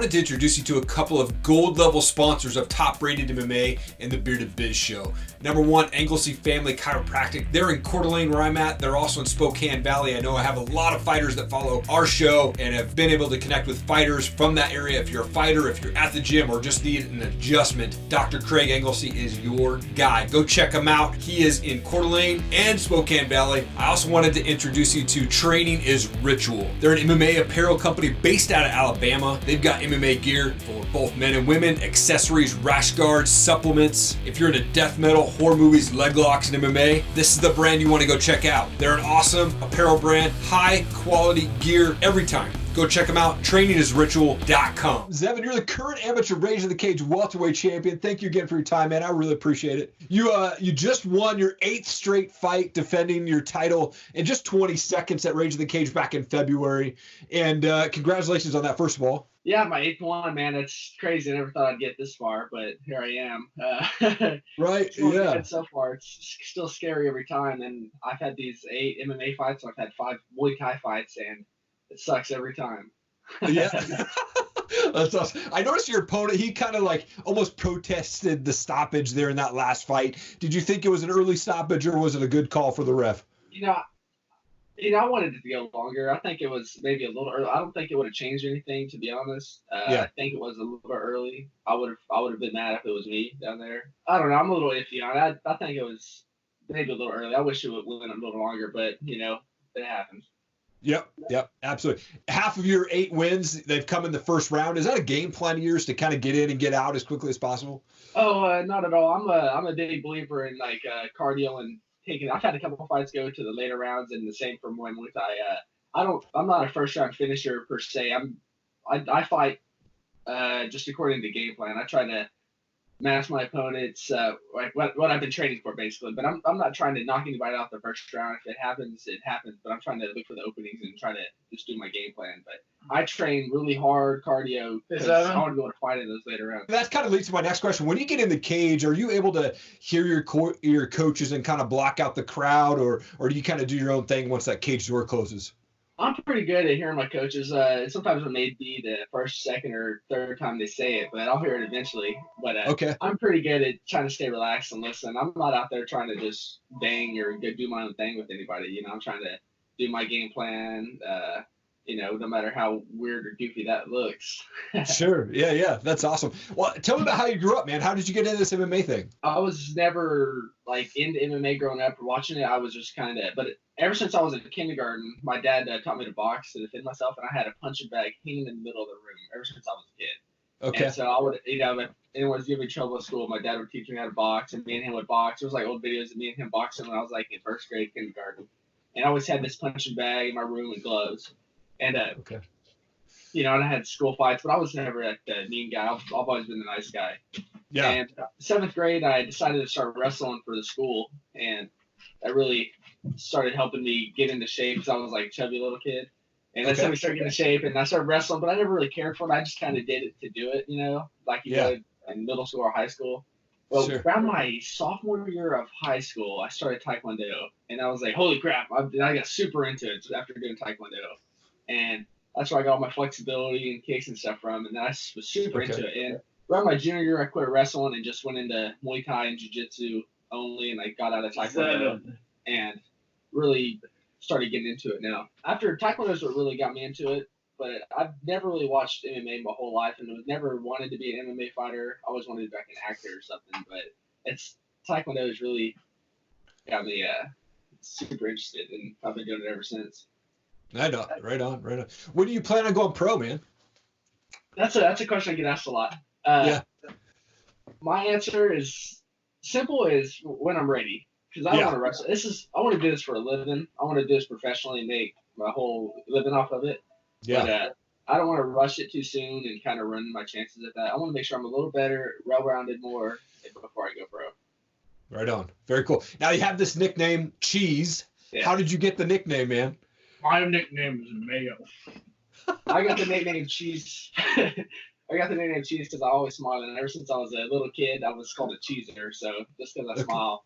wanted to introduce you to a couple of gold level sponsors of Top Rated MMA and the Bearded Biz Show. Number one, Anglesey Family Chiropractic. They're in Coeur d'Alene where I'm at. They're also in Spokane Valley. I know I have a lot of fighters that follow our show and have been able to connect with fighters from that area. If you're a fighter, if you're at the gym, or just need an adjustment, Dr. Craig Anglesey is your guy. Go check him out. He is in Coeur d'Alene and Spokane Valley. I also wanted to introduce you to Training is Ritual. They're an MMA apparel company based out of Alabama. They've got MMA gear for both men and women, accessories, rash guards, supplements. If you're into death metal, horror movies, leg locks, and MMA, this is the brand you want to go check out. They're an awesome apparel brand, high quality gear every time. Go check them out, trainingisritual.com. Zevan, you're the current amateur Rage of the Cage welterweight champion. Thank you again for your time, man. I really appreciate it. You just won your 8th straight fight defending your title in just 20 seconds at Rage of the Cage back in February. And congratulations on that, first of all. Yeah, my 8th one, man. It's crazy. I never thought I'd get this far, but here I am. Right, yeah. So far, it's still scary every time. And I've had these 8 MMA fights. I've had 5 Muay Thai fights, and it sucks every time. Yeah. That's awesome. I noticed your opponent, he kind of like almost protested the stoppage there in that last fight. Did you think it was an early stoppage or was it a good call for the ref? I wanted it to go longer. I think it was maybe a little early. I don't think it would have changed anything, to be honest. Yeah. I think it was a little bit early. I would have been mad if it was me down there. I don't know. I'm a little iffy on it. I think it was maybe a little early. I wish it would went a little longer, but it happens. Yep, absolutely. Half of your 8 wins, they've come in the first round. Is that a game plan of yours to kind of get in and get out as quickly as possible? Oh, not at all. I'm a big believer in cardio and taking. I've had a couple of fights go to the later rounds, and the same for Muay Thai. I'm not a first round finisher per se. I fight just according to game plan. I try to match my opponents, like what I've been training for, basically. But I'm not trying to knock anybody out the first round. If it happens, it happens. But I'm trying to look for the openings and try to just do my game plan. But I train really hard cardio because I want to be able to fight in those later rounds. That kind of leads to my next question. When you get in the cage, are you able to hear your coaches and kind of block out the crowd, or do you kind of do your own thing once that cage door closes? I'm pretty good at hearing my coaches. Sometimes it may be the first, second, or third time they say it, but I'll hear it eventually. But okay. I'm pretty good at trying to stay relaxed and listen. I'm not out there trying to just bang or do my own thing with anybody. I'm trying to do my game plan, no matter how weird or goofy that looks. Sure. Yeah. That's awesome. Well, tell me about how you grew up, man. How did you get into this MMA thing? I was never into MMA growing up or watching it. I was just but ever since I was in kindergarten, my dad taught me to box to defend myself, and I had a punching bag hanging in the middle of the room ever since I was a kid. Okay. And so I would, if anyone was giving me trouble at school, my dad would teach me how to box, and me and him would box. It was like old videos of me and him boxing when I was in first grade kindergarten. And I always had this punching bag in my room and gloves. And, okay. And I had school fights, but I was never the mean guy. I've always been the nice guy. Yeah. And 7th grade, I decided to start wrestling for the school, and that really started helping me get into shape because I was a chubby little kid. And that's how we started getting in shape, and I started wrestling, but I never really cared for it. I just kind of did it to do it, like you would in middle school or high school. Well, sure. Around my sophomore year of high school, I started Taekwondo, and I was like, holy crap, I got super into it after doing Taekwondo. And that's where I got all my flexibility and kicks and stuff from, and I was super into it. And around my junior year, I quit wrestling and just went into Muay Thai and Jiu Jitsu only, and I got out of Taekwondo and really started getting into it now. After Taekwondo is what really got me into it, but I've never really watched MMA my whole life and was never wanted to be an MMA fighter. I always wanted to be an actor or something, but Taekwondo has really got me super interested, and I've been doing it ever since. Right on. When do you plan on going pro, man? That's a question I get asked a lot. My answer is simple: is when I'm ready. Because I don't want to wrestle. I want to do this for a living. I want to do this professionally and make my whole living off of it. Yeah. But I don't want to rush it too soon and kind of ruin my chances at that. I want to make sure I'm a little better, well-rounded more before I go pro. Right on. Very cool. Now you have this nickname, Cheese. Yeah. How did you get the nickname, man? My nickname is Mayo. I got the nickname Cheese. I got the nickname Cheese because I always smile, and ever since I was a little kid, I was called a cheeser. So just because I smile.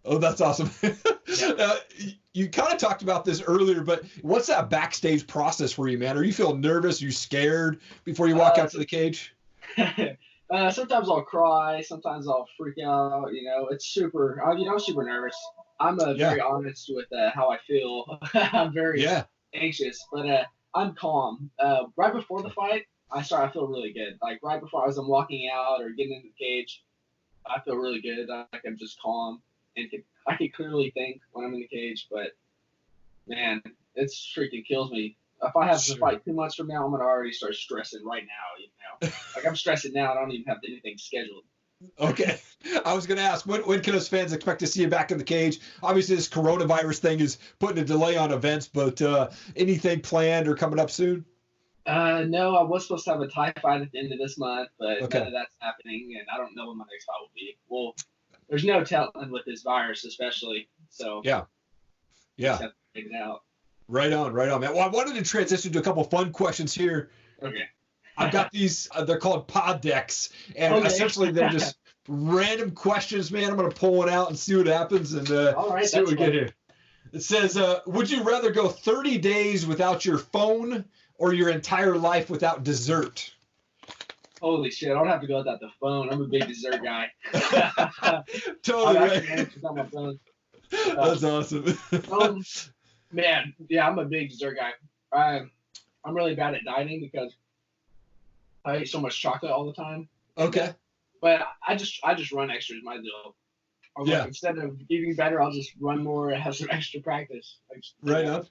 Oh, that's awesome. You kind of talked about this earlier, but what's that backstage process for you, man? Are you feeling nervous? Are you scared before you walk out to the cage? Sometimes I'll cry. Sometimes I'll freak out. You know, it's super. I'm super nervous. I'm very honest with how I feel. I'm very anxious, but I'm calm. Right before the fight, I feel really good. Like right before I'm walking out or getting into the cage, I feel really good. Like I'm just calm and I can clearly think when I'm in the cage. But man, it's freaking kills me. If I have to fight 2 months from now, I'm gonna already start stressing right now. You know, like I'm stressing now. I don't even have anything scheduled. Okay. I was going to ask, when can us fans expect to see you back in the cage? Obviously, this coronavirus thing is putting a delay on events, but anything planned or coming up soon? No, I was supposed to have a Thai fight at the end of this month, but none of that's happening, and I don't know when my next fight will be. Well, there's no telling with this virus, especially. So yeah. Just have to figure it out. Right on, man. Well, I wanted to transition to a couple fun questions here. Okay. I've got these, they're called pod decks, and essentially they're just random questions, man. I'm going to pull one out and see what happens and see what we get here. It says, would you rather go 30 days without your phone or your entire life without dessert? Holy shit, I don't have to go without the phone. I'm a big dessert guy. Totally right. Manage without my phone. That's awesome. Man, yeah, I'm a big dessert guy. I'm really bad at dieting because I eat so much chocolate all the time. Okay. But I just run extra is my deal. Like, instead of eating better, I'll just run more and have some extra practice. Right on.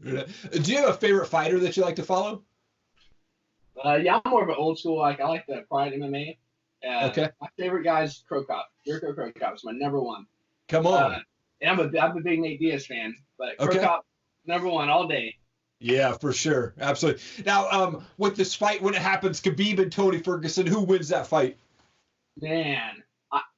Do you have a favorite fighter that you like to follow? Yeah, I'm more of an old school. Like I like the Pride MMA. Okay. My favorite guy is Crow Cop. Jericho Crow Cop is my number one. Come on. And I'm a big Nate Diaz fan, but Crow Cop number one all day. Yeah, for sure. Absolutely. Now, with this fight, when it happens, Khabib and Tony Ferguson, who wins that fight? Man,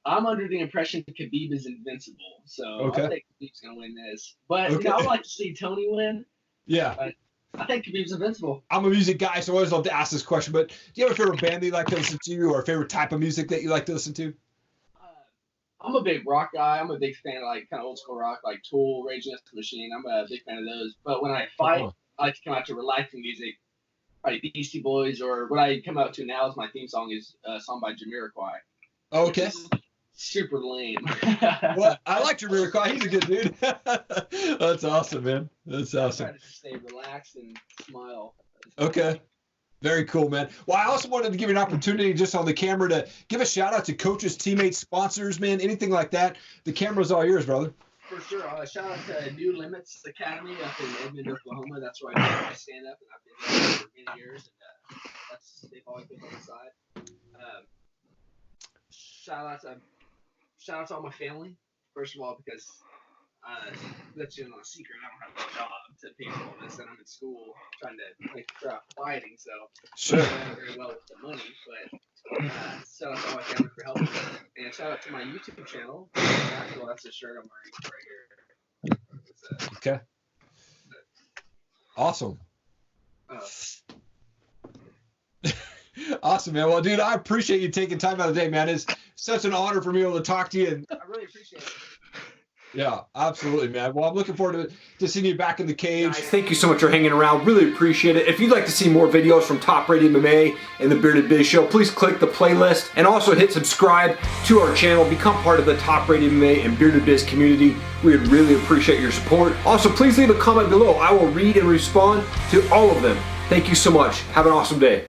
I'm under the impression that Khabib is invincible. So I think Khabib's going to win this. But you know, I would like to see Tony win. Yeah. But I think Khabib's invincible. I'm a music guy, so I always love to ask this question. But do you have a favorite band that you like to listen to or a favorite type of music that you like to listen to? I'm a big rock guy. I'm a big fan of like kind of old school rock, like Tool, Rage Against the Machine. I'm a big fan of those. But when I fight, I like to come out to relaxing music, like Beastie Boys, or what I come out to now is my theme song is a song by Merica. Okay. Super lame. Well, I like Merica. He's a good dude. That's awesome, man. That's awesome. I try to stay relaxed and smile. Okay. Very cool, man. Well, I also wanted to give you an opportunity just on the camera to give a shout out to coaches, teammates, sponsors, man, anything like that. The camera's all yours, brother. For sure. Shout out to New Limits Academy up in Edmond, Oklahoma. That's where I did my stand up, and I've been there for many years. And they've always been on the side. Shout out to all my family, first of all, because that's you know a secret. I don't have a job to pay for all this, and I'm in school trying to make sure I'm fighting. So sure, I'm not very well with the money, but shout out to all my family for helping, and shout out to my YouTube channel. Well, that's a shirt I'm wearing right here. Okay. Awesome. Awesome, man. Well, dude, I appreciate you taking time out of the day, man. It's such an honor for me able to talk to you. And I really appreciate it. Yeah, absolutely, man. Well, I'm looking forward to seeing you back in the cage. Guys, thank you so much for hanging around. Really appreciate it. If you'd like to see more videos from Top Rated MMA and the Bearded Biz Show, please click the playlist and also hit subscribe to our channel. Become part of the Top Rated MMA and Bearded Biz community. We would really appreciate your support. Also, please leave a comment below. I will read and respond to all of them. Thank you so much. Have an awesome day.